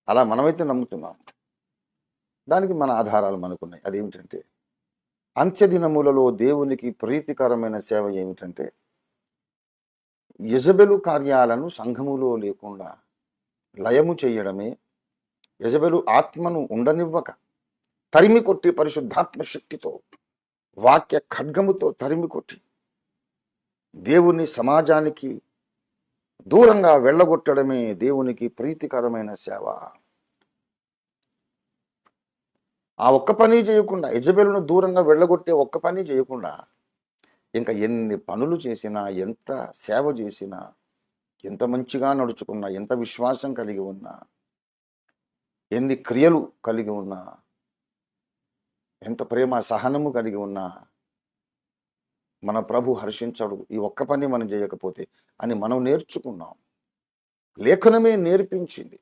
అలా మనమైతే నమ్ముతున్నాం. దానికి మన ఆధారాలు మనకున్నాయి. అదేమిటంటే అంత్యదినములలో దేవునికి ప్రీతికరమైన సేవ ఏమిటంటే యెజబెలు కార్యాలను సంఘములో లేకుండా లయము చేయడమే. యెజబెలు ఆత్మను ఉండనివ్వక తరిమి కొట్టి పరిశుద్ధాత్మ శక్తితో వాక్య ఖడ్గముతో తరిమి కొట్టి దేవుని సమాజానికి దూరంగా వెళ్ళగొట్టడమే దేవునికి ప్రీతికరమైన సేవ. ఆ ఒక్క పని చేయకుండా, యెజబెలును దూరంగా వెళ్ళగొట్టే ఒక్క పని చేయకుండా ఇంకా ఎన్ని పనులు చేసినా, ఎంత సేవ చేసినా, ఎంత మంచిగా నడుచుకున్నా, ఎంత విశ్వాసం కలిగి ఉన్నా, ఎన్ని క్రియలు కలిగి ఉన్నా, ఎంత ప్రేమ సహనము కలిగి ఉన్నా మన ప్రభు హర్షించడు ఈ ఒక్క పని మనం చేయకపోతే అని మనం నేర్చుకున్నాం. లేఖనమే నేర్పించింది.